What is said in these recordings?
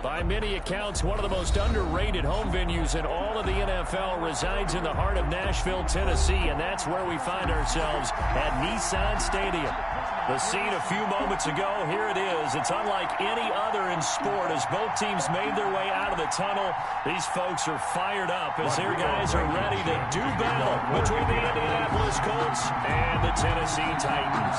By many accounts, one of the most underrated home venues in all of the NFL resides in the heart of Nashville, Tennessee, and that's where we find ourselves at Nissan Stadium. The scene a few moments ago, here it is. It's unlike any other in sport as both teams made their way out of the tunnel. These folks are fired up as their guys are ready to do battle between the Indianapolis Colts and the Tennessee Titans.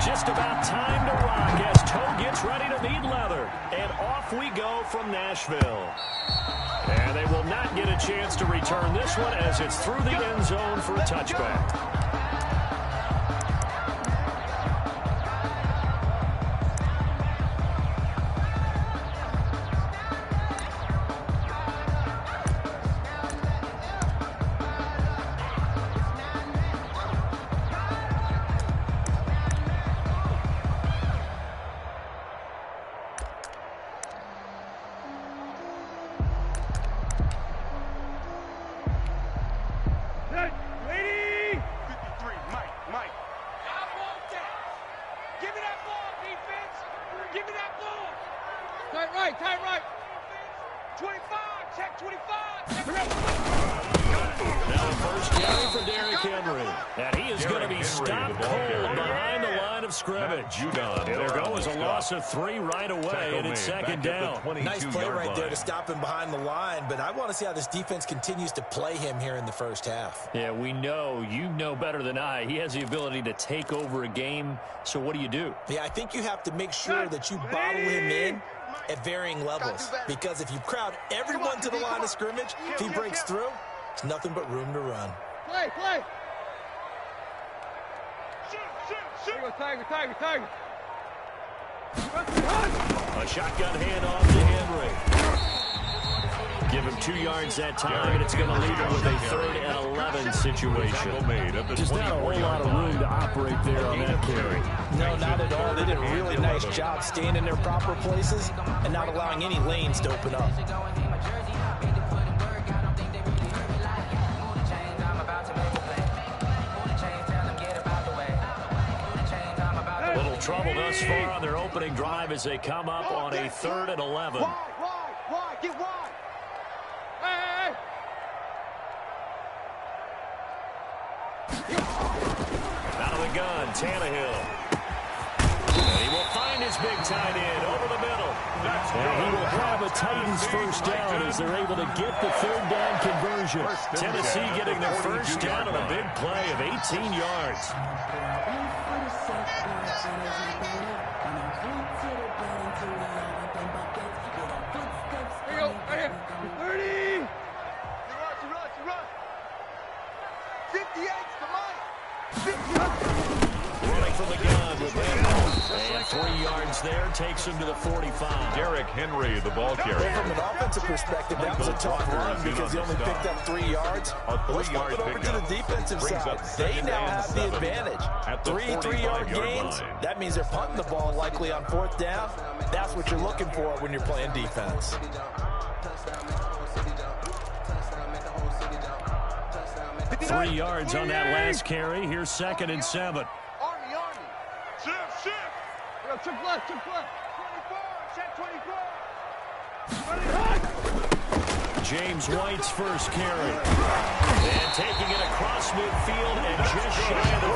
Just about time to rock as Toe gets ready to meet leather. And off we go from Nashville. And they will not get a chance to return this one as it's through the end zone for a touchback. Tight right. 25, check 25. Now the first down for Derrick Henry. And he is going to be stopped cold behind the line of scrimmage. There goes a loss of 3 right away, and it's second down. Nice play right there to stop him behind the line, but I want to see how this defense continues to play him here in the first half. Yeah, we know. You know better than I. He has the ability to take over a game, so what do you do? Yeah, I think you have to make sure that you bottle him in at varying levels, because if you crowd everyone to the line of scrimmage, if he breaks through, it's nothing but room to run. Play. Tiger. A shotgun handoff to Henry. Give him 2 yards that time, and it's going to leave him with a 3rd and 11 situation. Just not a whole lot of room to operate there on that carry. No, not at all. They did a really nice job staying in their proper places and not allowing any lanes to open up. Little trouble thus far on their opening drive as they come up on a 3rd and 11. Wide, get wide. Hey. Out of the gun, Tannehill. And he will find his big tight end over the middle. And he will have a Titans first down as they're able to get the 3rd down conversion. Tennessee getting their first down on a big play of 18 yards. Right here. 30. You run. 58 to mine. Running from the gun with him. And 3 yards there takes him to the 45. Derrick Henry, the ball carrier. Well, from an offensive perspective, that was a tough run because he only picked up 3 yards. Let's flip it over to the defensive side. They now have the advantage. 3-3-yard gains. That means they're punting the ball likely on 4th down. That's what you're looking for when you're playing defense. Three yards on that last carry. Here's 2nd and 7. Army. Shift. Check left. 24, check 24. James White's first carry. And taking it across midfield and just shy of the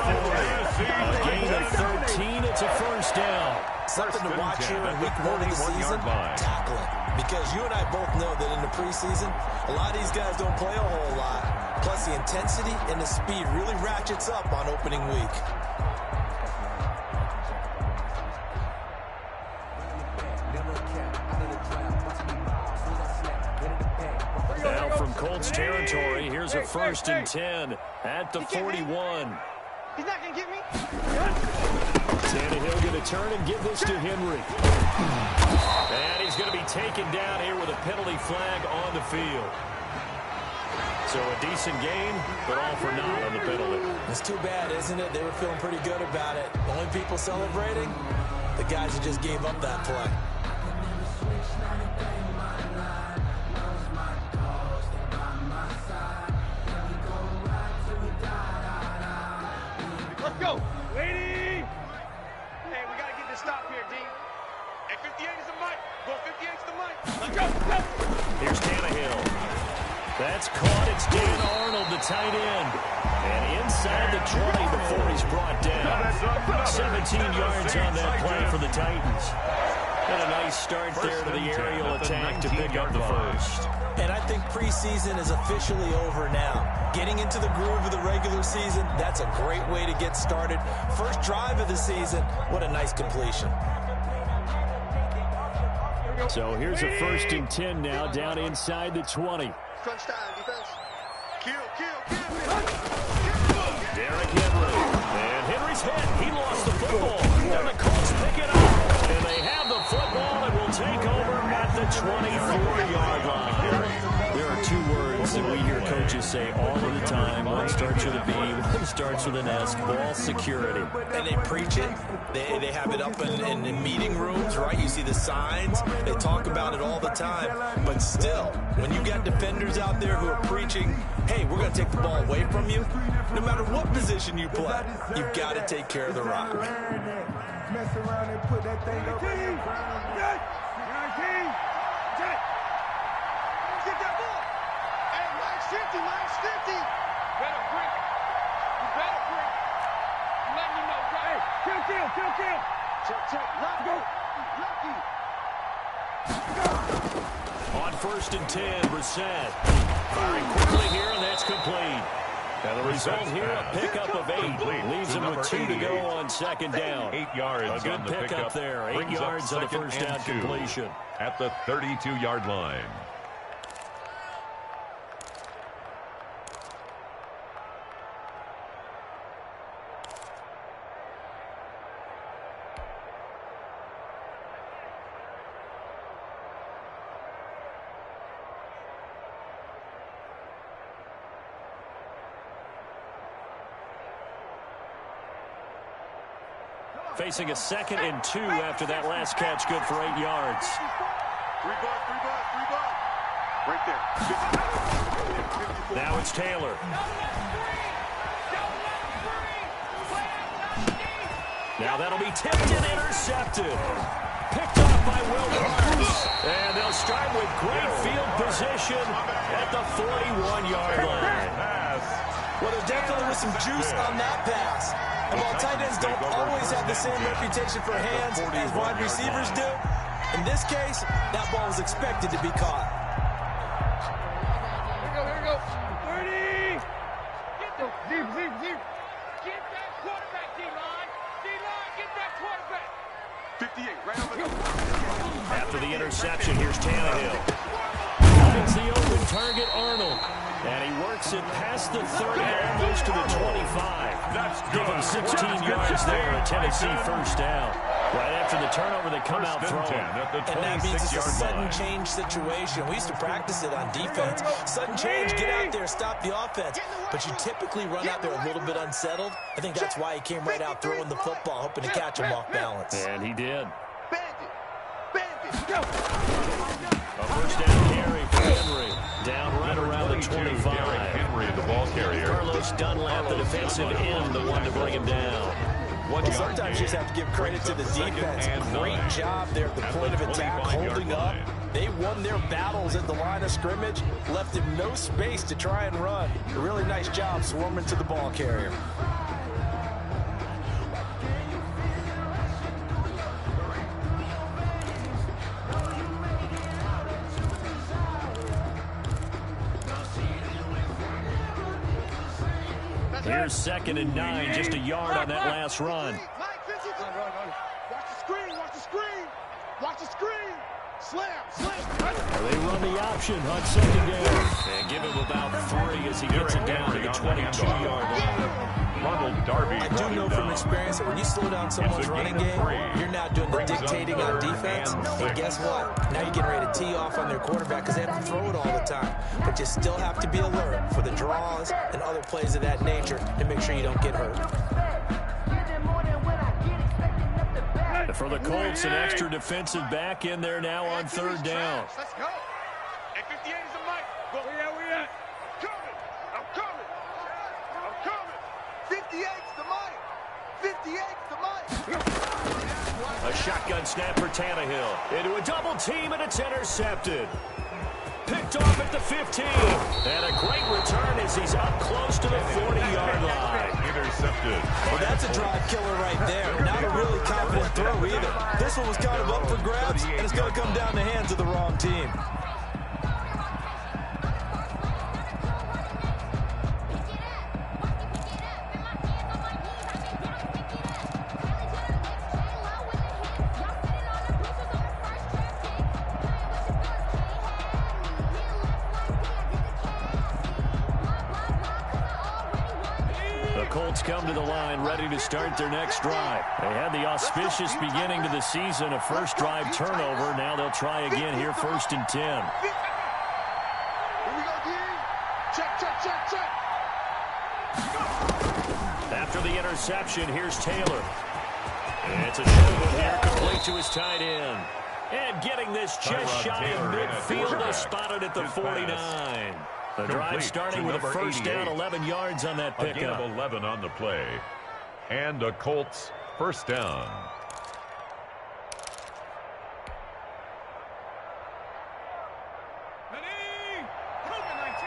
40. A gain of 13. It's a first down. Something to watch here in week 1 of the season, tackling. Because you and I both know that in the preseason, a lot of these guys don't play a whole lot. Plus, the intensity and the speed really ratchets up on opening week. Now from Colts territory, here's a 1st and 10 at the 41. He's not going to get me. Tannehill going to turn and give this to Henry. And he's going to be taken down here with a penalty flag on the field. So a decent game, but all for naught on the penalty. It's too bad, isn't it? They were feeling pretty good about it. The only people celebrating, the guys who just gave up that play. Let's go. Lady. to stop here, D. Hey, 58 is the mic. Go 58 is the mic. Let's go. Here's Tannehill. That's caught. It's Dan Arnold, the tight end. And inside the 20 before he's brought down. 17 yards on that play for the Titans. And a nice start there to the aerial attack to pick up the first. And I think preseason is officially over now. Getting into the groove of the regular season, that's a great way to get started. First drive of the season, what a nice completion. So here's a 1st and 10 now, down inside the 20. Crunch time, defense. Kill. Derrick Henry. And Henry's hit. He lost the football. And the Colts pick it up. And they have the football and will take over at the 24-yard line. There are 2 words that we hear coaches say all of the time. One starts with a B, one starts with an S. Ball security. And they preach it. They have it up in meeting rooms, right? You see the signs. They talk about it all the time. But still, when you got defenders out there who are preaching, hey, we're going to take the ball away from you, no matter what position you play, you've got to take care of the rock. Mess around and put that thing up in your ground. 19. Get that ball. Hey, mine's 50. Better break. You better break. Let me know, bro. Hey, kill. Check. Let's go. Lucky. On 1st and 10, Brissett. Firing quickly here, and that's complete. And the result here, a pickup of 8. Leaves him with 2 to go on 2nd down. 8 yards. A good on the pickup there. 8 yards on the 1st down completion. At the 32-yard line. Facing a 2nd and 2 after that last catch, good for 8 yards. 3 buck. Right there. Now it's Taylor. Now that'll be tipped and intercepted. Picked off by Will Parks. And they'll start with great field position at the 41-yard line. Well, there definitely was some juice on that pass. And while tight ends don't always have the same reputation for hands as wide receivers do, in this case, that ball was expected to be caught. Here we go. 30. Get the deep. Get that quarterback, D-line. Get that quarterback. 58, right over there. After the interception, here's Tannehill. Finds the open target, Arnold. And he works it past the 30, almost to the 25. Give him 16 yards there, a Tennessee 1st down. Right after the turnover, they come out throwing. And that means it's a sudden change situation. We used to practice it on defense. Sudden change, get out there, stop the offense. But you typically run out there a little bit unsettled. I think that's why he came right out throwing the football, hoping to catch him off balance. And he did. Bandit, go. A 1st down carry for Henry. Down right around the 25. Henry, the ball carrier. Carlos Dunlap, the defensive end, the one to bring him down. Well, sometimes you just have to give credit to the defense. Great job there at the point of attack, holding up. They won their battles at the line of scrimmage, left him no space to try and run. A really nice job swarming to the ball carrier. Here's 2nd and 9, just a yard on that last run. Watch the screen. Slam. They run the option on 2nd down. And give him about 3 as he gets it down to the 22-yard line. Ronald Darby. I do know from experience that when you slow down someone's running game, you're now doing the dictating on defense. And guess what? Now you're getting ready to tee off on their quarterback because they have to throw it all the time. But you still have to be alert for the draws and other plays of that nature to make sure you don't get hurt. For the Colts, an extra defensive back in there now on 3rd down. Let's go. Hey, 58 is the mic. Go. Where we at? I'm coming. 58's the mic. 58's the mic. A A shotgun snap for Tannehill. Into a double team, and it's intercepted. Picked off at the 15. And a great return as he's up close to the 40-yard line. Intercepted. Well, that's a drive killer right there. Not a really confident throw either. This one was kind of up for grabs, and it's going to come down the hands of the wrong team. Colts come to the line ready to start their next drive. They had the auspicious beginning to the season, a first drive turnover. Now they'll try again here, 1st and 10. Here we go, D. Check, check, check, check. After the interception, here's Taylor. And it's a shovel here, complete to his tight end. And getting this just shy of midfield, is spotted at the 49. The drive starting with a first down, 11 yards on that pickup. A gain of 11 on the play. And a Colts first down. Ready? COVID-19.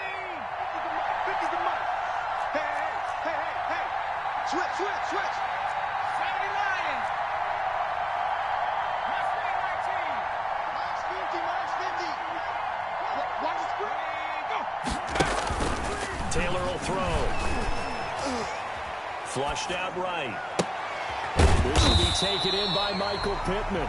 50's the mark. Hey. Switch. 70 Lions. -50. Watch the screen. Taylor will throw. Flushed out right. This will be taken in by Michael Pittman.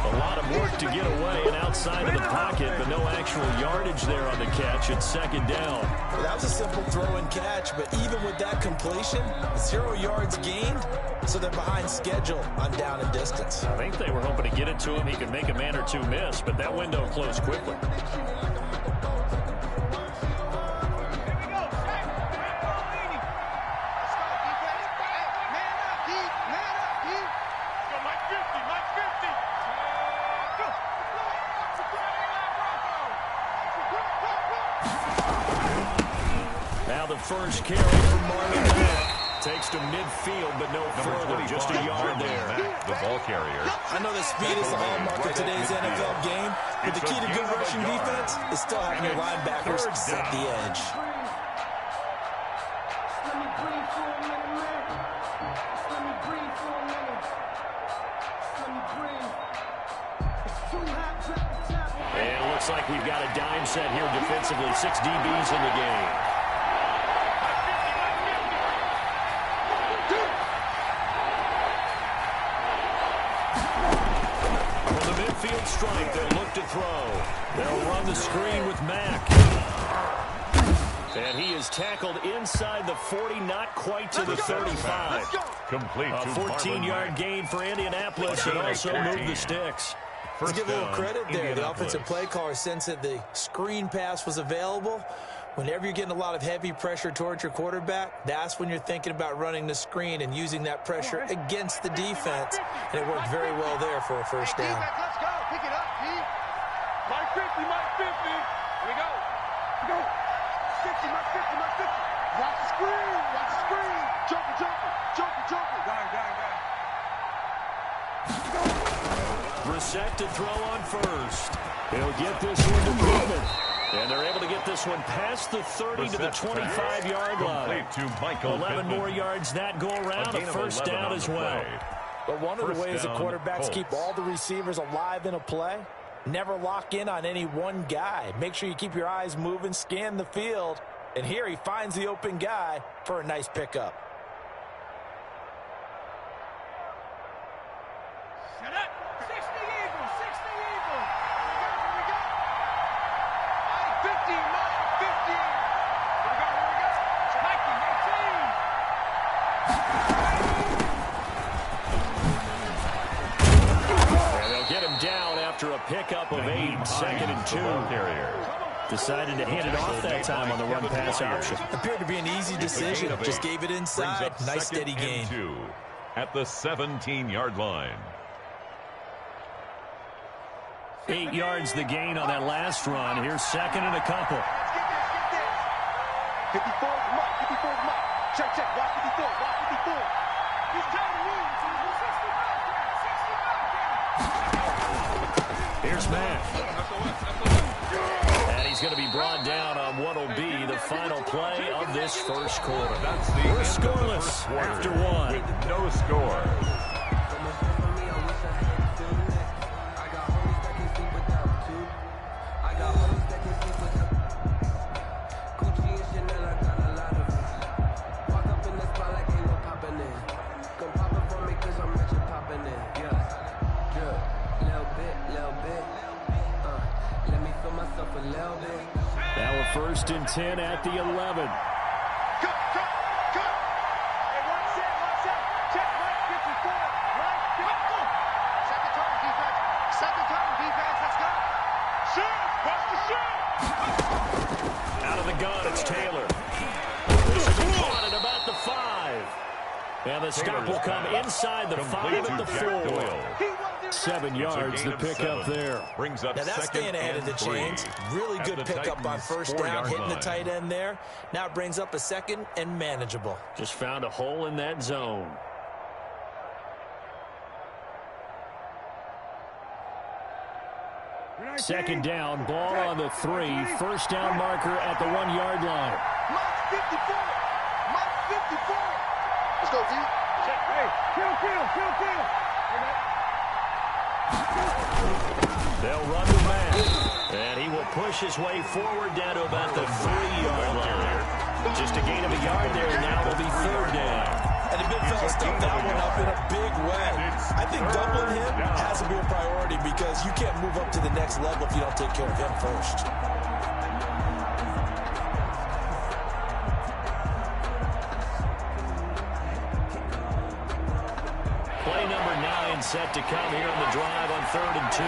A lot of work to get away and outside of the pocket, but no actual yardage there on the catch. It's 2nd down. Well, that was a simple throw and catch, but even with that completion, 0 yards gained, so they're behind schedule on down and distance. I think they were hoping to get it to him. He could make a man or two miss, but that window closed quickly. First carry from Marlon Mack. Takes to midfield, but no further. Just a yard there. Mack, the ball carrier. I know the speed is the hallmark of today's NFL game, but the key to good rushing defense is still having your linebackers set the edge. And it looks like we've got a dime set here defensively. 6 DBs in the game. Field strike, they'll look to throw. They'll run the screen with Mack. And he is tackled inside the 40, not quite to the 35. Complete A to 14-yard gain for Indianapolis, and also moved the sticks. Let's give a little credit there. The offensive play caller sensed that the screen pass was available. Whenever you're getting a lot of heavy pressure towards your quarterback, that's when you're thinking about running the screen and using that pressure against the defense. And it worked very well there for a first down. Let's go. Pick it up, P. Mark 50. Here we go. 60, Mark 50. Watch the screen. Joker. Got it. Brissett to throw on first. He'll get this one to Pittman. And they're able to get this one past the 30 to the 25-yard line. To Michael 11 Pittman. more yards that go around. A first down as well. But one of the ways the quarterbacks Colts. keep all the receivers alive in a play, never lock in on any one guy. Make sure you keep your eyes moving, scan the field. And here he finds the open guy for a nice pickup. Shut up. 60 Eagles. Here we go. 50, Mark 50. Here we go. Mikey, 18. And they'll get him down after a pickup of 8, 2nd and 2. Decided to hand it off that time on the run-pass option. Appeared to be an easy decision. Just gave it inside. Nice steady gain. At the 17-yard line. 8 yards the gain on that last run. Here's 2nd and a couple. Let's get this. 54 is Mike. Check. Watch 54. He's trying to move. 65 down. he's going to be brought down on what will be the final play of this first quarter. We're scoreless after one. With no score. Now we're 1st and 10 at the 11. Cut. Hey, one set. Check, right 54. Right 54. Set the tone, defense. Set the tone, defense. Let's go. Shoot. Bust the shoot. Out of the gun, it's Taylor. This is caught at about the 5. And the stop will come inside the 5 at the 4. 7 yards, the pickup there. Brings up now that's staying ahead of the chains. Really good pickup on first down, hitting the tight end there. Now it brings up a 2nd and manageable. Just found a hole in that zone. Second down, ball on the 3. First down marker at the 1-yard line. Mark 54. Let's go, D. Check. Hey, kill. They'll run the man, and he will push his way forward down to about the 3-yard line. Just a gain of a yard there, and now will be 3rd down. And the big fella stuffed that one up in a big way. I think doubling him has to be a priority because you can't move up to the next level if you don't take care of him first. Play number 9 set to come here in the drive on 3rd and 2.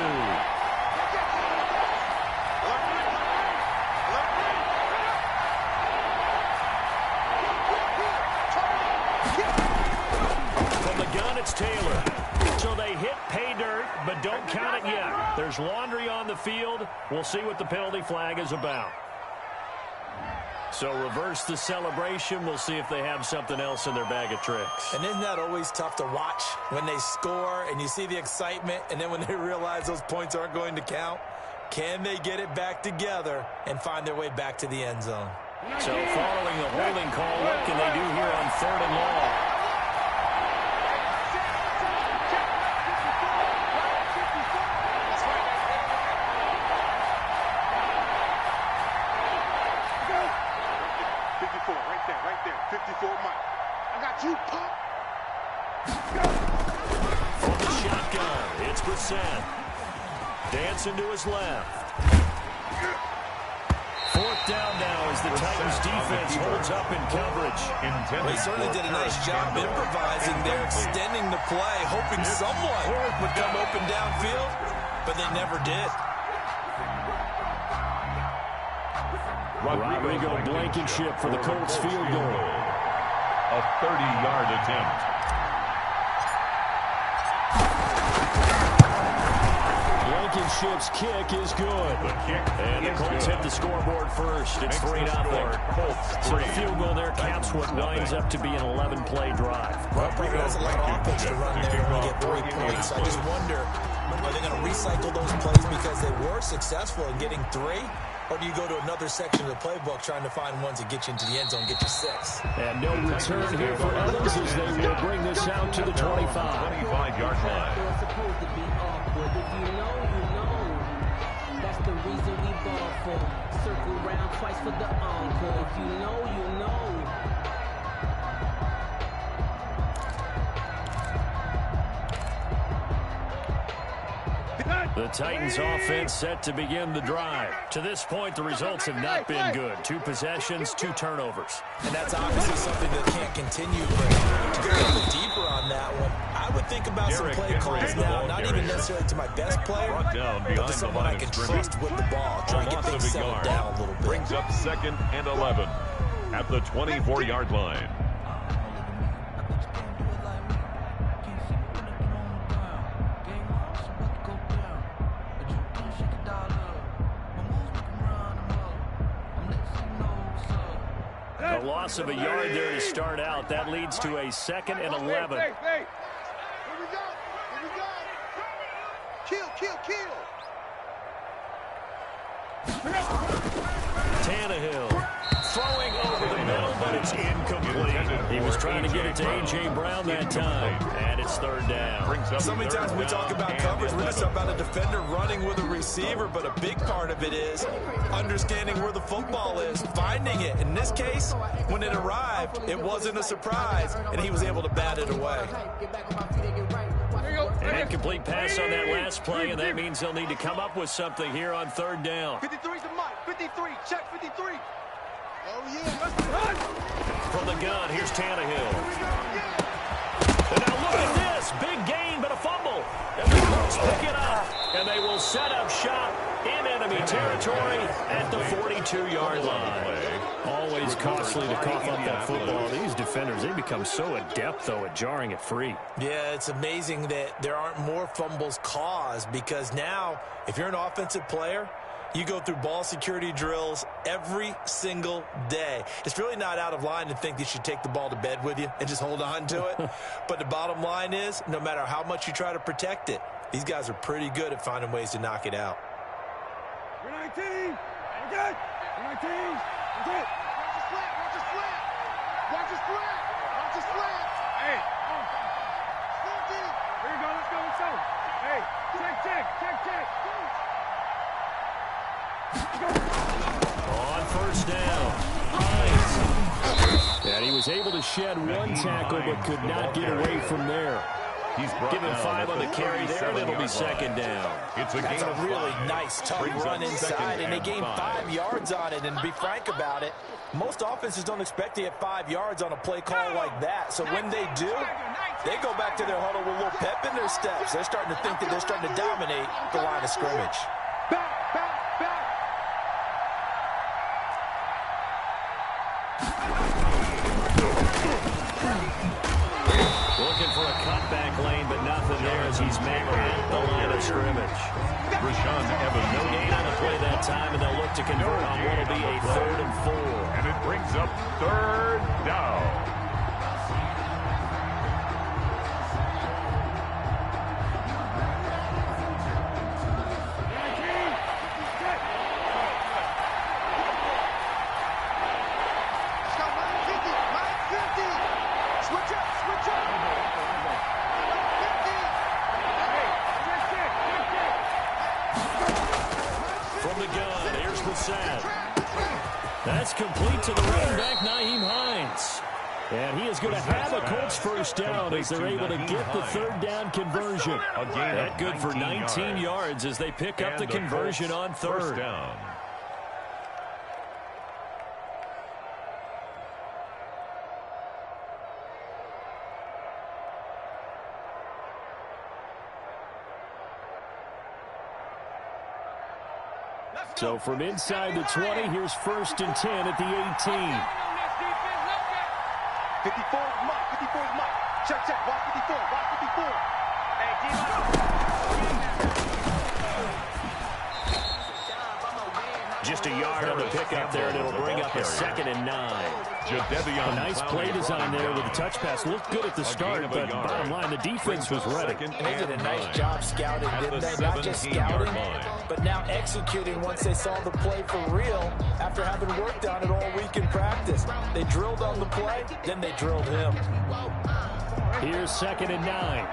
From the gun, it's Taylor. So they hit pay dirt, but don't count it yet. There's laundry on the field. We'll see what the penalty flag is about. So reverse the celebration. We'll see if they have something else in their bag of tricks. And isn't that always tough to watch when they score and you see the excitement, and then when they realize those points aren't going to count? Can they get it back together and find their way back to the end zone? So following the holding call, what can they do here on 3rd and long? Right there. 54 Mike. I got you, Pop. From the shotgun, it's Brissett. Dancing to his left. 4th down now as the Titans defense holds up in coverage. They certainly did a nice job improvising there, extending the play, hoping someone would come open downfield, but they never did. Rodrigo Blankenship for the Colts field goal. A 30-yard attempt. Blankenship's kick is good. And the Colts hit the scoreboard first. It's 3-0. So the field goal there counts what winds up to be an 11-play drive. Well, that's a lot of offense to run there when you get 3 points. I just wonder, are they going to recycle those plays because they were successful in getting 3? Or do you go to another section of the playbook trying to find ones that get you into the end zone, get you 6? And no return here for Evans as they will bring this out to the 25. 25-yard line. It's supposed to be awkward. If you know, you know. That's the reason we ball for. Circle round twice for the encore. If you know, you know. The Titans offense set to begin the drive. To this point, the results have not been good. 2 possessions, 2 turnovers. And that's obviously something that can't continue. But to go a little bit deeper on that one, I would think about some play calls now, not even necessarily to my best player, but to someone I can trust with the ball, try to get things settled down a little bit. Brings up 2nd and 11 at the 24-yard line. A loss of a yard there to start out. That leads to a 2nd and 11. Hey. Here we go. Kill. Tannehill throwing over the middle, but it's incomplete. He was trying to get it to A.J. Brown that time, and it's third down. So many times when we talk about coverage, we're just talking about a defender running with a receiver, but a big part of it is understanding where the football is, finding it. In this case, when it arrived, it wasn't a surprise, and he was able to bat it away. An incomplete pass on that last play, and that means they'll need to come up with something here on third down. 53's the mic. 53. Check 53. Oh, yeah. From the gun, here's Tannehill. And now look at this. Big gain, but a fumble. And the Colts pick it up. And they will set up shop in enemy territory at the 42-yard line. Always costly to cough up that football. These defenders, they become so adept, though, at jarring it free. Yeah, it's amazing that there aren't more fumbles caused, because now, if you're an offensive player, you go through ball security drills every single day. It's really not out of line to think you should take the ball to bed with you and just hold on to it. But the bottom line is, no matter how much you try to protect it, these guys are pretty good at finding ways to knock it out. We're 19. We're good. We're 19. We're good. Watch the slant. Watch the slant. Watch the slant. Watch the slant. Hey. Slant in. Here we go. Let's go. Let's go. Hey. Check. On first down, Hines. And he was able to shed one tackle, but could not get away from there. Give him 5 on the carry there, and it'll be second down. That's a really nice, tough run inside, and they gained 5 yards on it. And to be frank about it, most offenses don't expect to get 5 yards on a play call like that. So when they do, they go back to their huddle with a little pep in their steps. They're starting to think that they're starting to dominate the line of scrimmage. Back. Looking for a cutback lane, but nothing there as he's met at the line of scrimmage. Rashaan Evans. No gain on the play that time, and they'll look to convert on what will be a 3rd and 4. And it brings up third down. That's complete to the running back, Nyheim Hines. And he is going to have a Colts first down as they're able to get the third down conversion. That good for 19 yards as they pick up the conversion on third down. So from inside the 20, here's 1st and 10 at the 18. 54 is Mike. 54 is Mike. Check. Watch 54. Watch 54. Hey, just a yard on the pickup there, and it'll bring up a 2nd and 9. A nice play design there with the touch pass. Looked good at the start, but bottom line, the defense was ready. And they did a nice job scouting, didn't they? Not just scouting, but now executing once they saw the play for real after having worked on it all week in practice. They drilled on the play, then they drilled him. Here's 2nd and 9. Check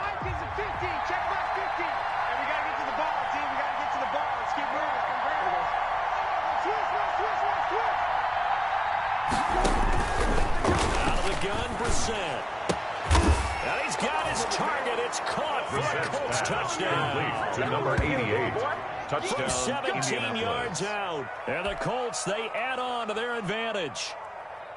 back 50. And we got to get to the ball, team. We got to get to the ball. Let's keep moving. Out of the gun, Brissett. And he's got his target. It's caught for a Colts touchdown. To number 88. Touchdown. From 17 yards out. And the Colts, they add on to their advantage.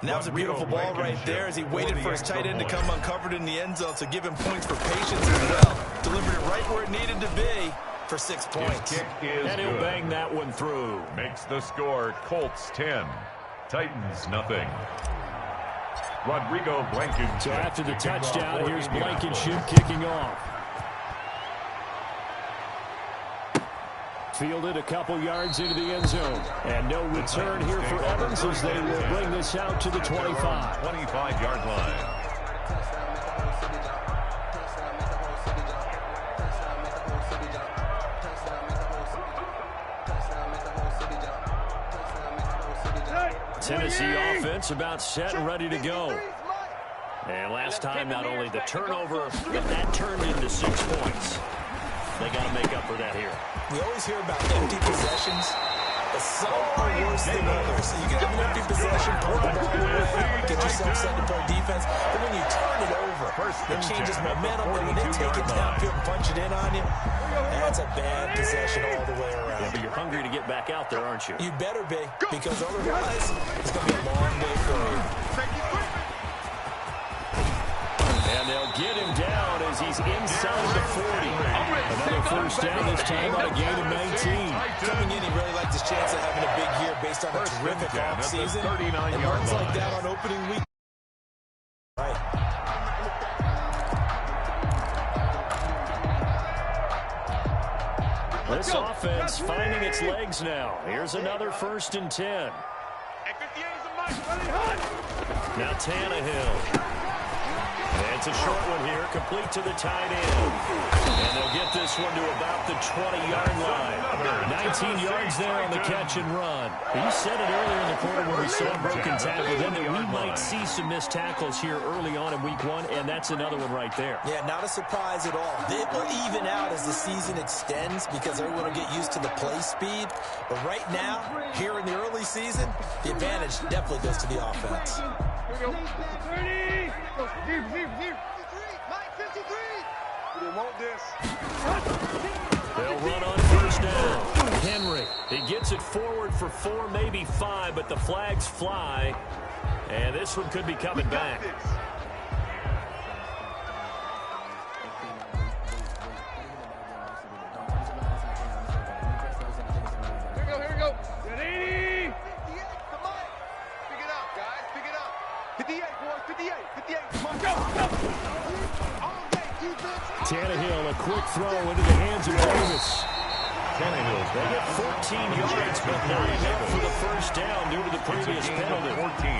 And that was a beautiful ball right there as he waited for his tight end to come uncovered in the end zone, so give him points for patience as well. Delivered it right where it needed to be for 6 points. His kick is And he'll good. bang that one through. Makes the score Colts 10, Titans nothing. Rodrigo Blankenship. So after the touchdown, here's Blankenship kicking off. Fielded a couple yards into the end zone. And no return here for Evans as they will bring this out to the 25. 25-yard line. Tennessee offense about set and ready to go. And last time, not only the turnover, but that turned into 6 points. They got to make up for that here. We always hear about empty possessions, but some are worse than others. You can have an empty possession, pull the ball away, get yourself set to play defense, but when you turn it over, it changes momentum, and when they take it downfield and punch it in on you, that's a bad possession all the way around. Yeah, but you're hungry to get back out there, aren't you? You better be, because otherwise, it's going to be a long day for you. And they'll get him down as he's inside the 40. Another first down, this time on a gain of 19. Coming in, he really liked his chance of having a big year based on a terrific offseason. And runs like that on opening week. Right. This offense finding its legs now. Here's another 1st and 10. Now Tannehill. It's a short one here, complete to the tight end. And they'll get this one to about the 20-yard line. 19 yards there on the catch and run. You said it earlier in the quarter when we saw a broken tackle, then that we might see some missed tackles here early on in week 1, and that's another one right there. Yeah, not a surprise at all. It will even out as the season extends because everyone will get used to the play speed. But right now, here in the early season, the advantage definitely goes to the offense. 30. Deep. Mike, 53. We want this. They'll run on first down. Henry, he gets it forward for 4, maybe 5, but the flags fly. And this one could be coming back. Here we go. Get 80. 58 for Mike. Pick it up, guys. Pick it up. 58, boys. 58. 58. Come on, go. All day, defense. Tannehill, a quick throw into the hands of Davis. They get 14 yards, but not enough for the first down due to the previous penalty.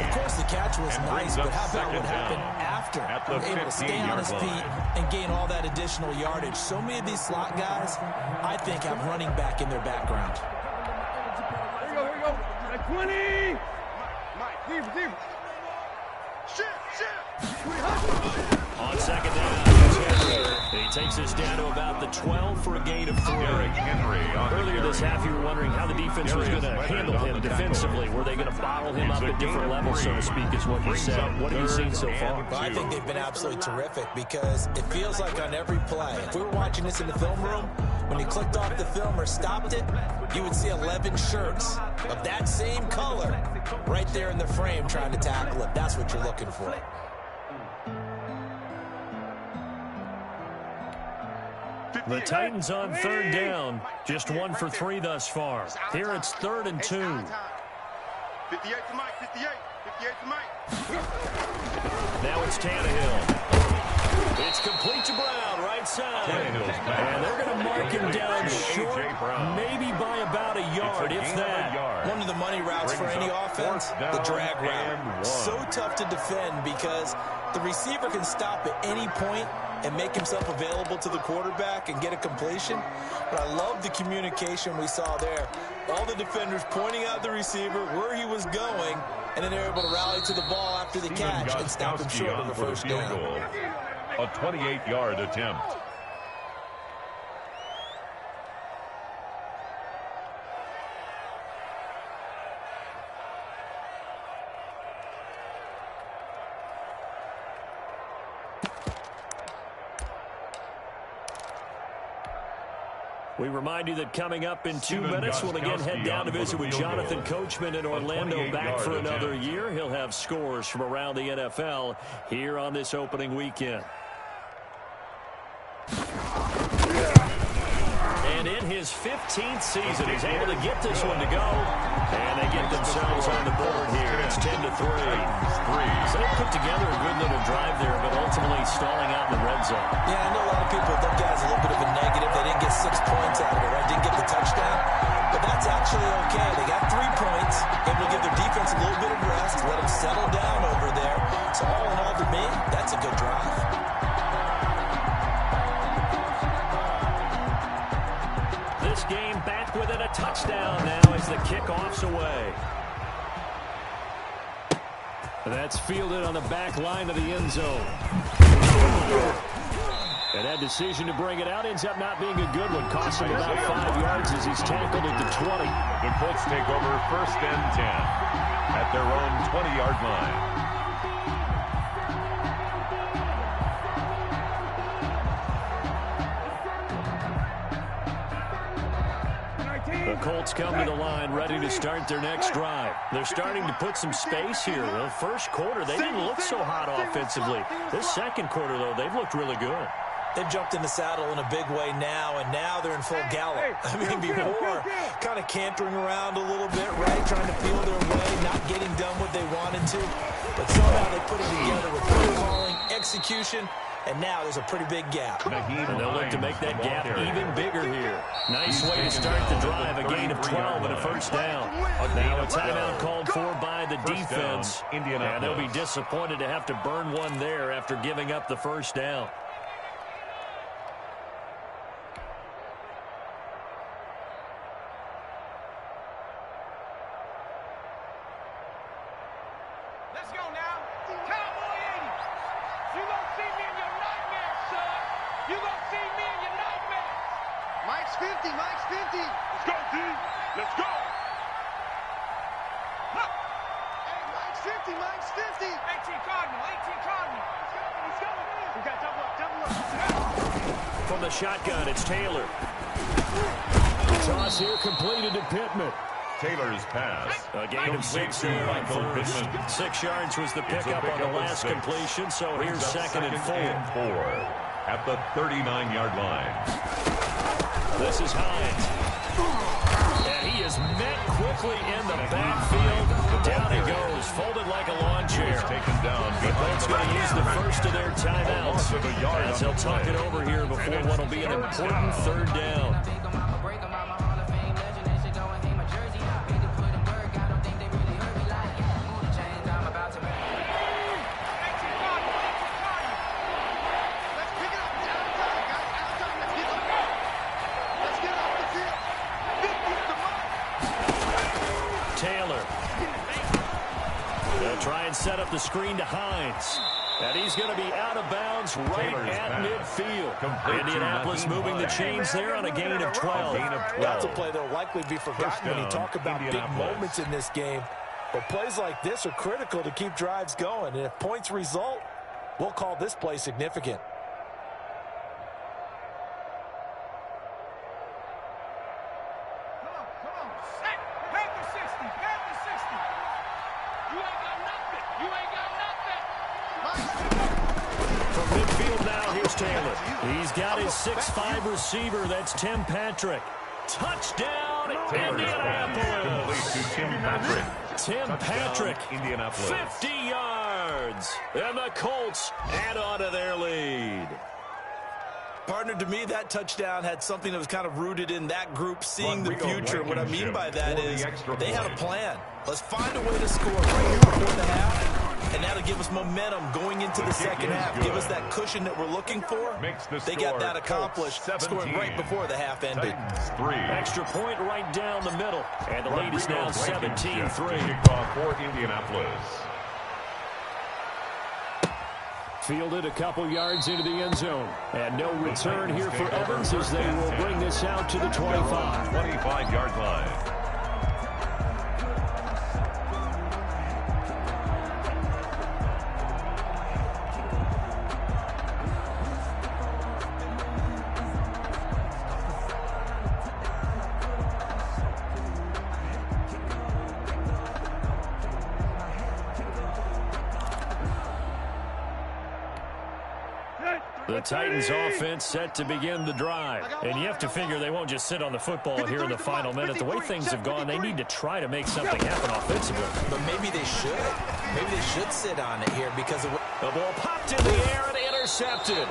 Of course, the catch was nice, but how about what happened after? Able to stay on his feet and gain all that additional yardage. So many of these slot guys, I think, have running back in their background. Here we go. Like 20. Mike, deep. Shit. On second down, it's Henry. He takes us down to about the 12 for a gain of 3. Earlier this half, you were wondering how the defense was going to handle him defensively. Were they going to bottle him up at different levels, so to speak, is what you said. What have you seen so far? Well, I think they've been absolutely terrific because it feels like on every play, if we were watching this in the film room, when he clicked off the film or stopped it, you would see 11 shirts of that same color right there in the frame trying to tackle it. That's what you're looking for. The Titans on third down, just 1 for 3 thus far. Here it's 3rd and 2. 58 to Mike, 58 to Mike. Now it's Tannehill. It's complete to Brown, right side. And they're going to mark him down short, maybe by about a yard, if that. One of the money routes for any offense, the drag route. So tough to defend because the receiver can stop at any point and make himself available to the quarterback and get a completion. But I love the communication we saw there. All the defenders pointing out the receiver, where he was going, and then they're able to rally to the ball after the catch and stop him short of the first down. A 28-yard attempt. We remind you that coming up in 2 minutes, we'll again head down to visit with Jonathan Coachman in Orlando, back for another year. He'll have scores from around the NFL here on this opening weekend. And in his 15th season, he's able to get this one to go. And they get themselves on the board here. It's 10-3. So they put together a good little drive there, but ultimately stalling out in the red zone. Yeah, I know a lot of people look at it as a little bit of a negative. They didn't get 6 points out of it, right? Didn't get the touchdown. But that's actually okay. They got 3 points. Able to give their defense a little bit of rest, let them settle down over there. So all in all, to me, that's a good drive. This game back within a touchdown now as the kickoff's away. That's fielded on the back line of the end zone. And that decision to bring it out ends up not being a good one. Costs him about 5 yards as he's tackled at the 20. The Colts take over 1st and 10 at their own 20-yard line. The Colts come to the line ready to start their next drive. They're starting to put some space here. The first quarter, they didn't look so hot offensively. This second quarter, though, they've looked really good. They've jumped in the saddle in a big way now, and now they're in full gallop. I mean, before, kind of cantering around a little bit, right, trying to feel their way, not getting done what they wanted to. But somehow they put it together with play calling, execution, and now there's a pretty big gap. And they'll look to make that gap even bigger here. Nice way to start the drive, a gain of 12 and a first down. Now a timeout called for by the defense. And they'll be disappointed to have to burn one there after giving up the first down. Mike's 50. Let's go, D. Let's go. Look. Hey, Mike's 50. 18 Cardinal. Let's go. We got double up. From the shotgun, it's Taylor. Toss here completed to Pittman. Taylor's pass. A gain of 6 there on first. 6 yards was the pickup on the last completion, so here's 2nd and 4. At the 39-yard line. This is Hines. And he is met quickly in the backfield. Down he goes, folded like a lawn chair. Taken down. The Colts going to use the first of their timeouts as they'll talk it over here before what will be an important 3rd down. Try and set up the screen to Hines. And he's going to be out of bounds right at midfield. Indianapolis moving the chains there on a gain of 12. That's a play that will likely be forgotten when you talk about big moments in this game. But plays like this are critical to keep drives going. And if points result, we'll call this play significant. Taylor. He's got his 6'5" receiver. That's Tim Patrick. Touchdown, Indianapolis. Tim Patrick, Indianapolis. 50 yards. And the Colts add on to their lead. Partner, to me, that touchdown had something that was kind of rooted in that group seeing the future. What I mean by that is they had a plan. Let's find a way to score right here before the half. And that'll give us momentum going into the second half. Give us that cushion that we're looking for. They got that accomplished, scoring right before the half ended. Extra point right down the middle. And the lead is now 17-3. Kickoff for Indianapolis. Fielded a couple yards into the end zone. And no return here for Evans as they will bring this out to the 25. 25-yard line. The Titans offense set to begin the drive. And you have to figure they won't just sit on the football here in the final minute. The way things have gone, they need to try to make something happen offensively. But maybe they should. Maybe they should sit on it here because of the ball popped in the air and intercepted.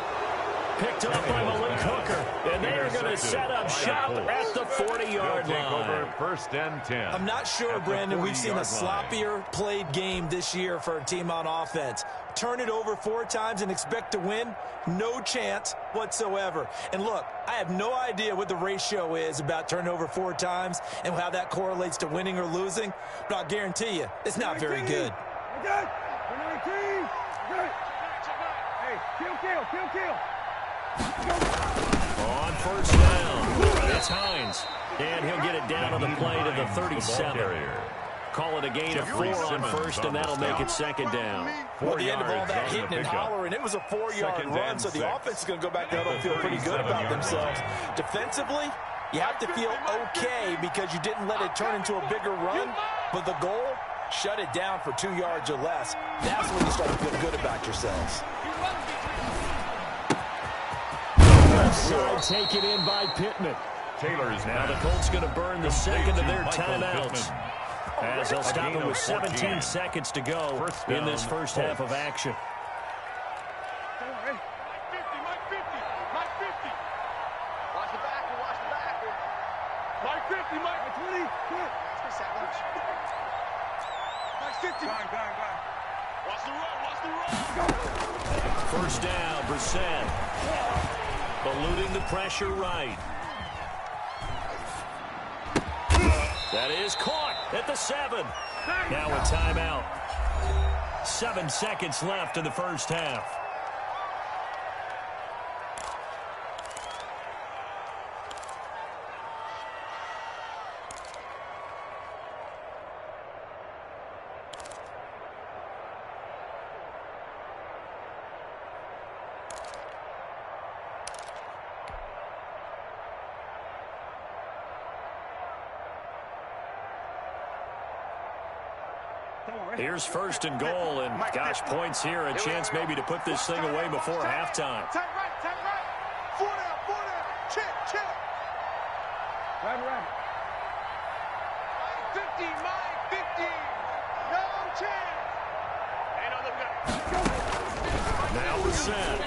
Picked up by Malik Hooker. And they are going to set up shop at the 40-yard line. 1st and 10. I'm not sure, Brandon, we've seen a sloppier played game this year for a team on offense. Turn it over 4 times and expect to win? No chance whatsoever. And look, I have no idea what the ratio is about turning over 4 times and how that correlates to winning or losing, but I'll guarantee you it's not very good. 19. Good. Hey, kill. On first down, it's Hines. And he'll get it down on the play to the 37. Call it a gain of 4 on first, and that'll make it second down. Well, the end of all that hitting and hollering, it was a 4-yard run, so the offense is going to go back there and feel pretty good about themselves. Defensively, you have to feel okay because you didn't let it turn into a bigger run, but the goal, shut it down for 2 yards or less. That's when you start to feel good about yourselves. Side taken in by Pittman. Taylor's now the Colts going to burn the second of their timeouts, as they'll stop it with 17 seconds to go in this first half of action. Mike 50. Watch the back. Mike 50, Mike 20. Good. Mike 50. Bang. Watch the run. First down, Brissett. Eluding the pressure right. That is caught at the 7. Now a timeout. 7 seconds left in the first half. Here's first and goal, and gosh, points here, a chance maybe to put this thing away before halftime. Tight right. 4 down. Check. Right. Mike 50. No chance. Now Brissett.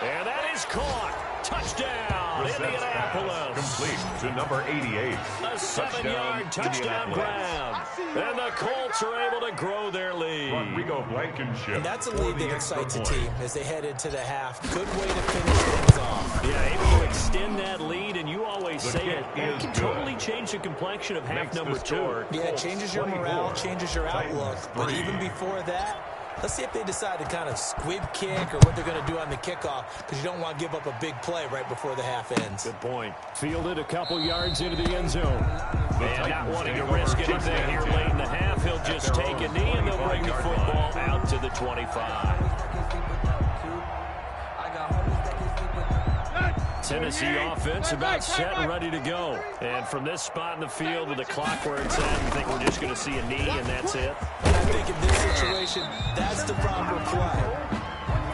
And that is caught. Touchdown, Indianapolis. Complete to number 88. A 7-yard touchdown grab. And the Colts are able to grow their lead. Rodrigo Blankenship. And that's a lead that excites a team as they head into the half. Good way to finish things off. Yeah, able to extend that lead, and you always say it can totally change the complexion of half number 2. Yeah, it changes your morale, changes your outlook. But even before that, let's see if they decide to kind of squib kick or what they're going to do on the kickoff, because you don't want to give up a big play right before the half ends. Good point. Fielded a couple yards into the end zone. And not wanting to risk anything here late in the half, he'll just take a knee, and they'll bring the football out to the 25. Tennessee offense about set and ready to go. And from this spot in the field with the clock where it's at, you think we're just going to see a knee and that's it? And I think in this situation, that's the proper play.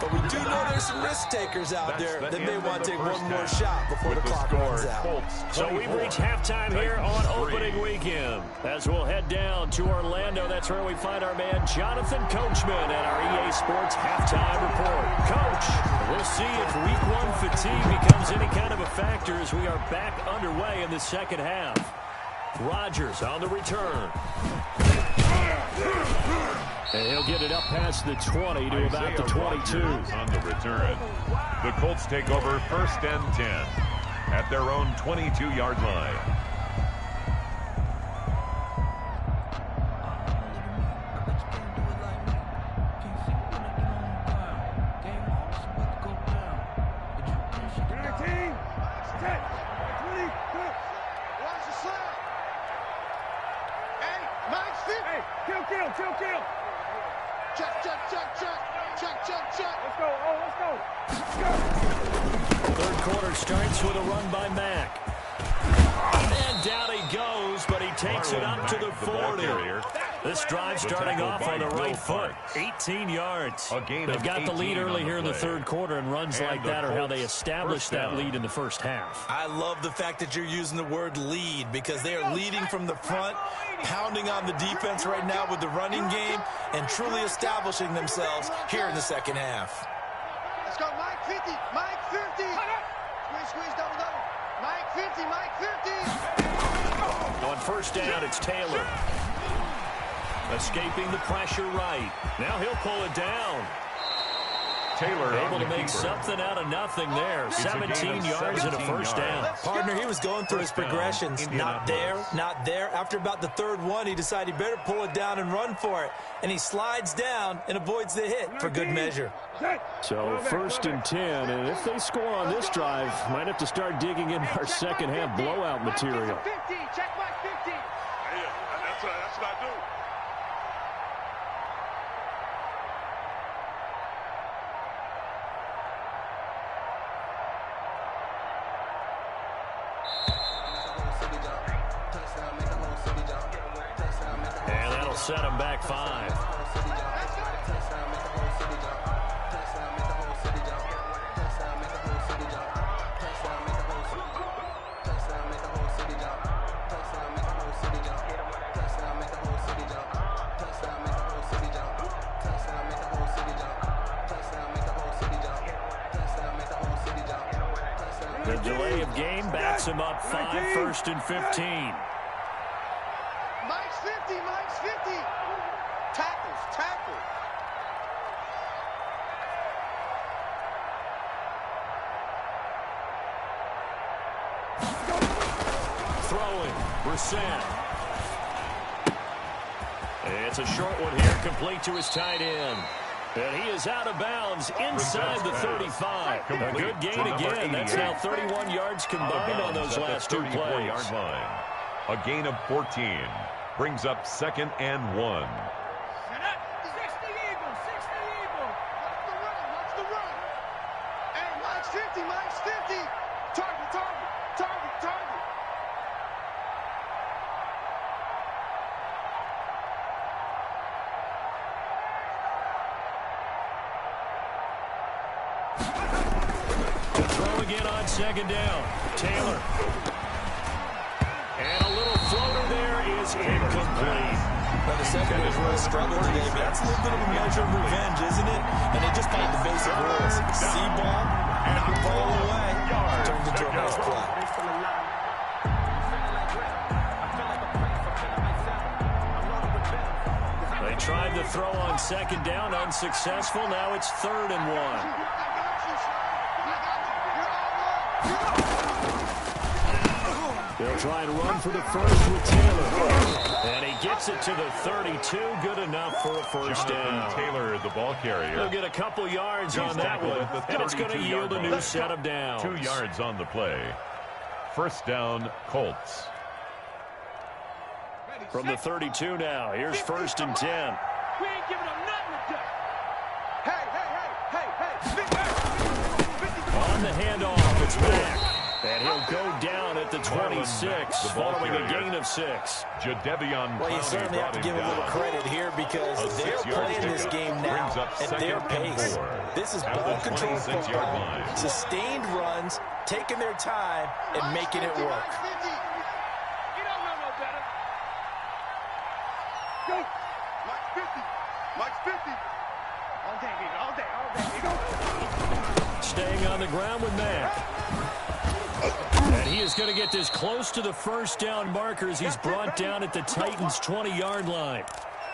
But we do know there's some risk takers out there that may want to take one more shot before the clock runs out. So we've reached halftime here on opening weekend. As we'll head down to Orlando, that's where we find our man Jonathan Coachman at our EA Sports Halftime Report. Coach, we'll see if Week 1 fatigue becomes any kind of a factor as we are back underway in the second half. Rodgers on the return. And he'll get it up past the 20 to about the 22. On the return. The Colts take over first and 10 at their own 22-yard line. Kill. Check. Let's go. Third quarter starts with a run by Mack. And down he goes, but he takes it up to the 40. This drive starting off on the right foot. 18 yards. They've got the lead early here in the third quarter, and runs like that are how they establish that lead in the first half. I love the fact that you're using the word lead, because they are leading from the front, pounding on the defense right now with the running game, and truly establishing themselves here in the second half. Let's go, Mike 50. Squeeze, double. Mike 50. On first down, it's Taylor. Escaping the pressure right. Now he'll pull it down. Taylor able to make something out of nothing there. 17 yards and a first down. Partner, he was going through his progressions. Not there, not there. After about the third one, he decided he better pull it down and run for it. And he slides down and avoids the hit for good measure. So 1st and 10, and if they score on this drive, might have to start digging in our second half blowout material. 50, check my 50. Yeah, that's what I do. And that'll set him back 5. The delay of game backs him up 5, 1st and 15. Mike's 50, Mike's 50. Tackle. Throwing, Brissett. It's a short one here, complete to his tight end. And he is out of bounds inside the 35. A good gain again. That's now 31 yards combined on those last 2 plays. Line. A gain of 14 brings up 2nd and 1. 60 Eagles. Watch the run. Hey, Mike's 50. Target. Throw again on 2nd down. Taylor. And a little floater there is incomplete. Now, the secondary's really struggled today, but that's a little bit of a measure of revenge, isn't it? And they just played the basic rules. See ball, knock ball away, turned into a nice play. They tried to throw on 2nd down, unsuccessful. Now it's 3rd and 1. They'll try and run for the first with Taylor. And he gets it to the 32. Good enough for a first down. Taylor, the ball carrier. He'll get a couple yards on that one. And it's going to yield a new set of downs. 2 yards on the play. First down, Colts. From the 32 now. Here's 1st and 10. We ain't giving them nothing to do. Hey. On the handoff, it's back. And he'll go down at the 26, following a gain of 6. Well, you certainly have to give him a little credit here because they're playing this game now at their pace. This is ball control football, sustained runs, taking their time, and making it work. You don't know no better. Go. Mike's 50. All day. Staying on the ground with Mack. And he is going to get this close to the first down markers. He's brought down at the Titans' 20-yard line.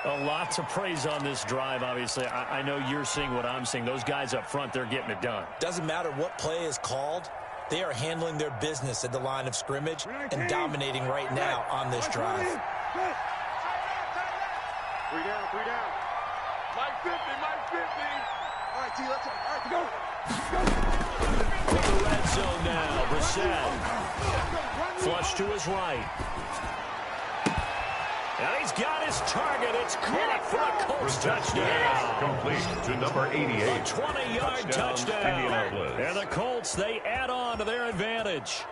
A lot to praise on this drive, obviously. I know you're seeing what I'm seeing. Those guys up front, they're getting it done. Doesn't matter what play is called. They are handling their business at the line of scrimmage and dominating right now on this drive. 3 down. Mike 50. All right, T, let's go. From the red zone now, Brissett. Flush to his right. And he's got his target. It's caught for a Colts touchdown. Complete to number 88. A 20-yard touchdown. And the Colts, they add on to their advantage.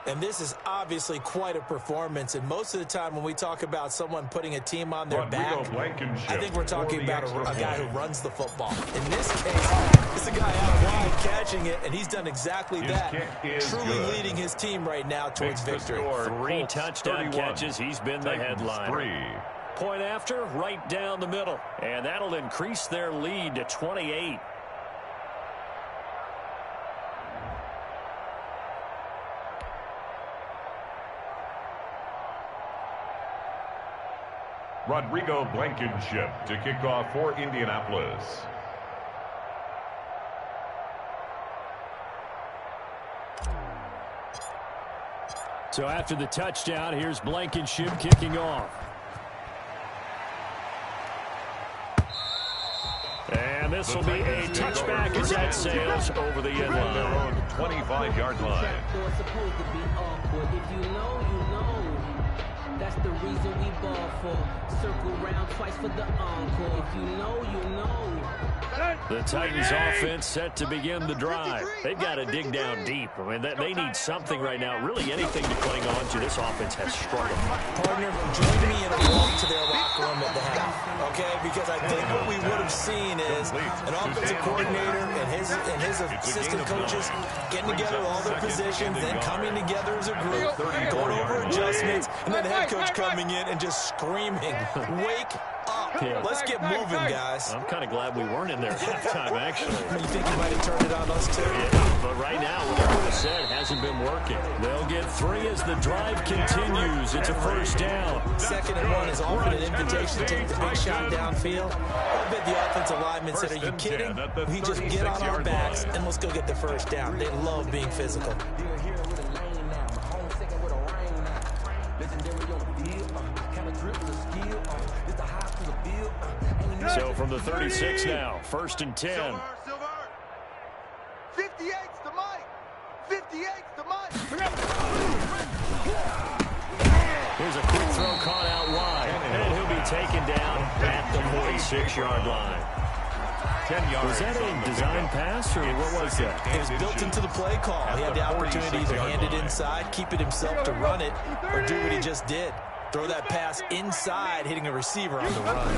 And this is obviously quite a performance. And most of the time when we talk about someone putting a team on their back, I think we're talking about a guy who runs the football. In this case, it's a guy out wide catching it, and he's done exactly that. Truly leading his team right now towards victory. 3 touchdown catches. He's been the headliner. Point after, right down the middle. And that'll increase their lead to 28. Rodrigo Blankenship to kick off for Indianapolis. So after the touchdown, here's Blankenship kicking off. And this will be a touchback as that sails over the end line. Their own 25-yard line. It's supposed to be awkward. If you know, you know. That's the reason we ball for. Circle round twice for the encore. If you know, you know. The Titans offense set to begin the drive. They've got to dig down deep. I mean, they need something right now. Really anything to cling on to. This offense has struggled. Partner, join me in a walk to their locker room at the half, okay? Because I think what we would have seen is an offensive coordinator and his assistant coages getting together all their positions, then coming together as a group, going over adjustments, and then the head coach coming in and just screaming, "Wake up. Yeah. Let's get moving, guys." I'm kind of glad we weren't in there at halftime, actually. You think he might have turned it on us, too? Yeah, but right now, what I said hasn't been working. They'll get 3 as the drive continues. It's a first down. 2nd and 1 is often an invitation to take the big shot downfield. I bet the offensive lineman said, "Are you kidding? We just get on our backs and let's go get the first down." They love being physical. So from the 36 now, 1st and 10. Silver. 58's the Mike. 58's the Mike. Here's a quick throw caught out wide. And he'll be taken down at the 46-yard line. 10 yards. Was that a design pass, or what was that? It was built into the play call. He had the opportunity to hand it inside, keep it himself to run it, or do what he just did. Throw that pass inside, hitting a receiver on the run.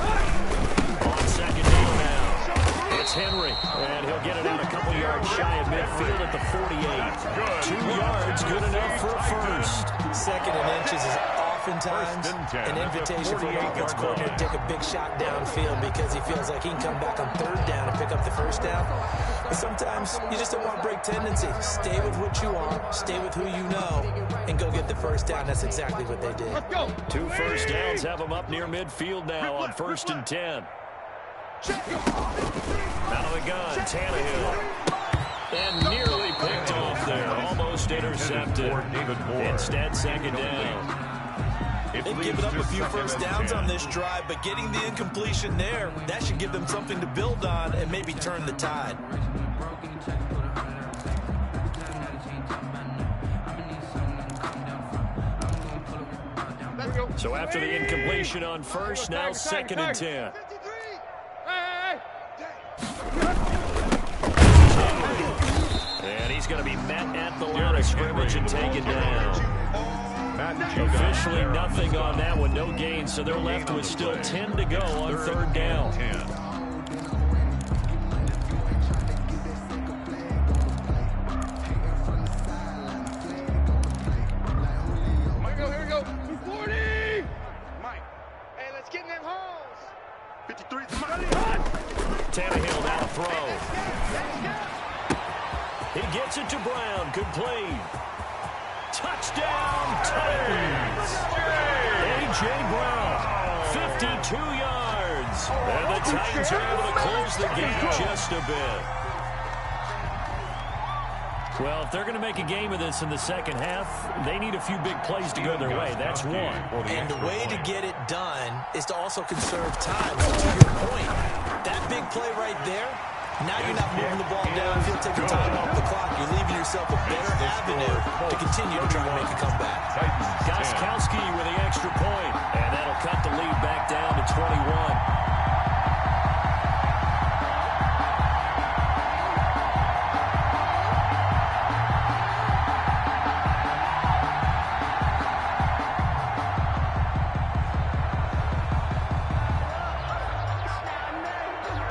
On 2nd down now, it's Henry, and he'll get it out a couple yards shy of midfield at the 48. 2 yards, good enough for a first. 2nd and inches is oftentimes an invitation for an offense coordinator to take a big shot downfield because he feels like he can come back on 3rd down and pick up the first down. But sometimes you just don't want to break tendency. Stay with what you are, stay with who you know, and go get the first down. That's exactly what they did. 2 first downs have them up near midfield now on 1st and 10. Out of the gun, Tannehill. And nearly picked off there. Almost intercepted. Instead, 2nd down. They've given up a few first downs on this drive, but getting the incompletion there, that should give them something to build on and maybe turn the tide. So after the incompletion on first, now 2nd and 10. And he's going to be met at the line of scrimmage and taken down. Officially nothing on that one, no gain, so they're left with still 10 to go on 3rd down. Here we go. 240. Mike. Hey, let's get in them holes. 53. Tannehill now throw. He gets it to Brown. Good play. Touchdown, Titans! A.J. Brown, 52 yards. And the Titans are able to close the gap just a bit. Well, if they're going to make a game of this in the second half, they need a few big plays to go their way. That's one. And the way to get it done is to also conserve time. So to your point, that big play right there, now you're not moving the ball downfield, taking time off the clock. You're leaving yourself a better avenue to continue to try to make a comeback. Gostkowski with the extra point, and that'll cut the lead back down to 21.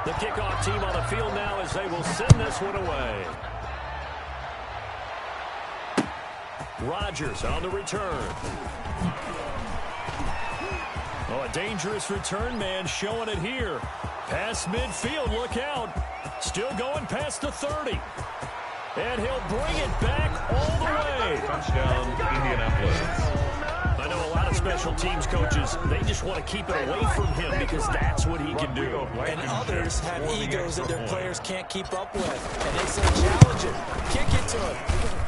The kickoff team on the field now as they will send this one away. Rodgers on the return. Oh, a dangerous return man showing it here. Past midfield, look out. Still going past the 30. And he'll bring it back all the way. Touchdown, Indianapolis. I know a lot of special teams coaches, they just want to keep it away from him because that's what he can do. And others have egos that their players can't keep up with. And they say, challenge him, kick it to him.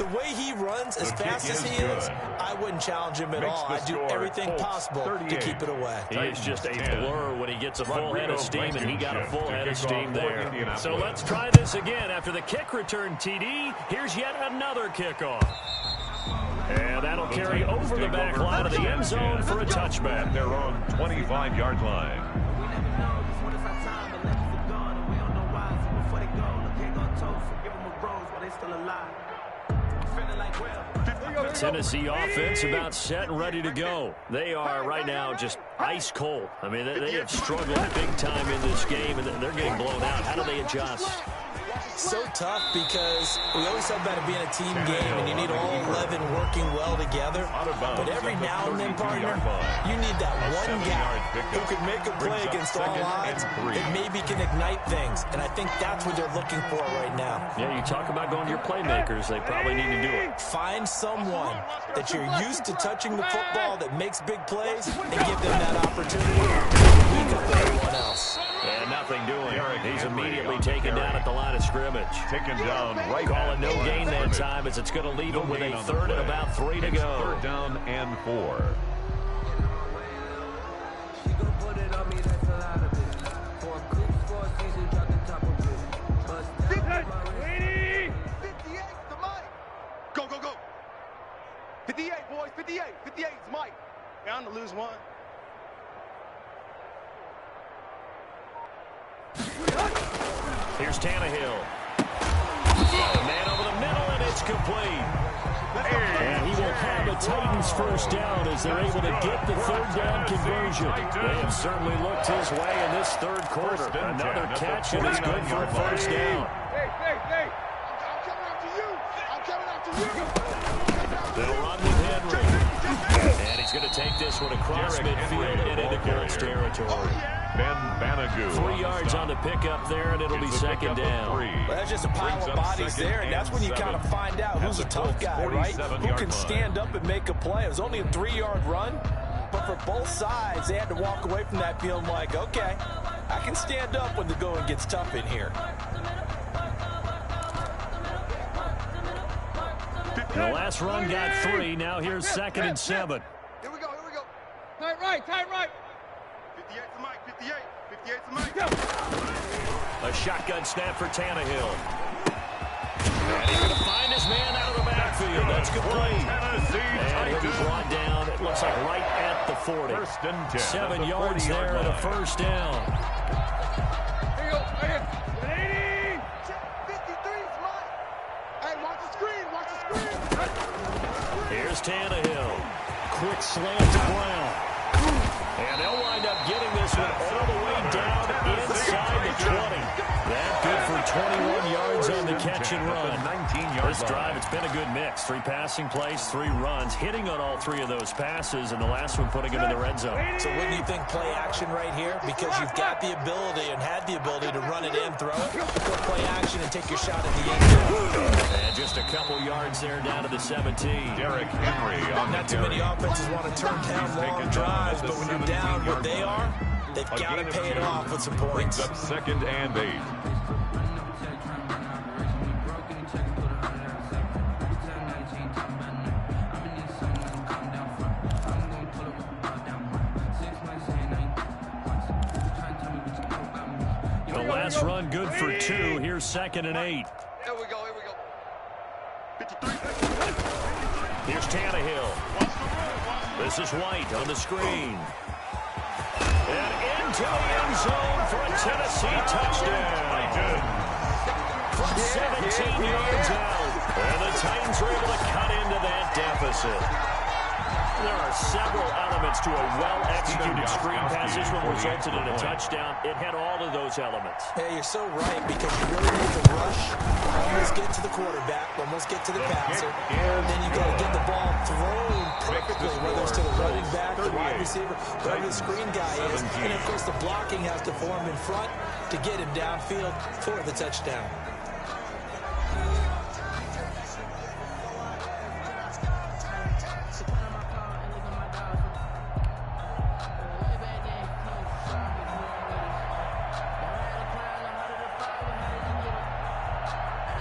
The way he runs as fast as he is, I wouldn't challenge him at all. I'd do everything possible to keep it away. He is just a blur when he gets a full head of steam, and he got a full head of steam there. So let's try this again. After the kick return TD, here's yet another kickoff. And that'll carry over the back line of the end zone for a touchback. Their own 25-yard line. Tennessee offense about set and ready to go. They are right now just ice cold. I mean, they have struggled big time in this game, and they're getting blown out. How do they adjust? So tough because we always talk about it being a team game, and you need all 11 working well together. But every now and then, partner, you need that one guy who can make a play against all odds that maybe can ignite things. And I think that's what they're looking for right now. Yeah, you talk about going to your playmakers. They probably need to do it. Find someone that you're used to touching the football that makes big plays and give them that opportunity to weak up everyone else. And nothing doing. He's immediately taken down at the line of scrimmage. Taken down right. Call it no gain that time, as it's going to leave him with a third and about 3 to go. Third down and 4. Go, go, go. 58, boys, 58. 58 is Mike. Bound to lose one. Here's Tannehill. Man over the middle, and it's complete. And he will have a Titans first down as they're able to get the third down conversion. They have certainly looked his way in this third quarter. Another catch, and it's good for a first down. Hey. I'm coming after you. I'm coming after you. They'll run with Henry. And he's going to take this one across midfield and into Colts territory. Ben Banagoo. 3 yards on the pickup there, and it'll be second down. Well, that's just a pile of bodies there, and that's when you kind of find out who's a tough guy, right? Who can stand up and make a play. It was only a 3-yard run, but for both sides, they had to walk away from that feeling like, okay, I can stand up when the going gets tough in here. The last run got 3. Now here's 2nd and 7. Here we go. Tight right. 58 to Mike, 58 to Mike. A shotgun snap for Tannehill. And he's going to find his man out of the backfield. That's complete. And he'll be brought down, it looks like right at the 40. 7 yards there and a first down. Here you go. Right here. 53 is Mike. Hey, watch the screen. Here's Tannehill. Quick slant to Brown. And they'll wind up getting this one all the way down inside the 20. That good for 21 yards on the catch and run. This drive, it's been a good mix. 3 passing plays, 3 runs, hitting on all 3 of those passes, and the last one putting him in the red zone. So wouldn't you think play action right here? Because you've got the ability and had the ability to run it in, throw it, go play action and take your shot at the end zone. And just a couple yards there down to the 17. Derrick Henry on Not too many offenses want to turn down long drives, but when you're down what they are, they've got to pay it off with some points. Up 2nd and 8. The last run good for 2. Here's 2nd and 8. Here we go. 53. Here's Tannehill. This is White on the screen. And into the end zone for a Tennessee touchdown. From 17 yards out. And the Titans are able to cut into that deficit. There are several elements to a well-executed screen pass. This one resulted in a touchdown. It had all of those elements. Yeah, you're so right, because you really need to rush, almost get to the quarterback, almost get to the passer, and then you got to get the ball thrown perfectly, whether it's to the running back, the wide receiver, whoever the screen guy is. And, of course, the blocking has to form in front to get him downfield for the touchdown.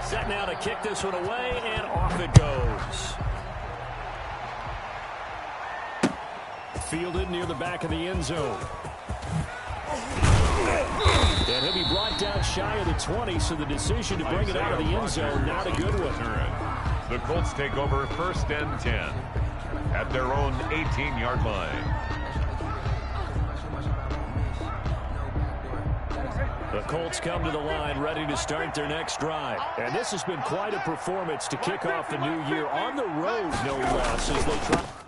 Set now to kick this one away, and off it goes. near the back of the end zone. And he'll be brought down shy of the 20, so the decision to bring it out of the end zone, not a good one. The Colts take over 1st and 10 at their own 18-yard line. The Colts come to the line ready to start their next drive. And this has been quite a performance to kick off the new year on the road, no less, as they try.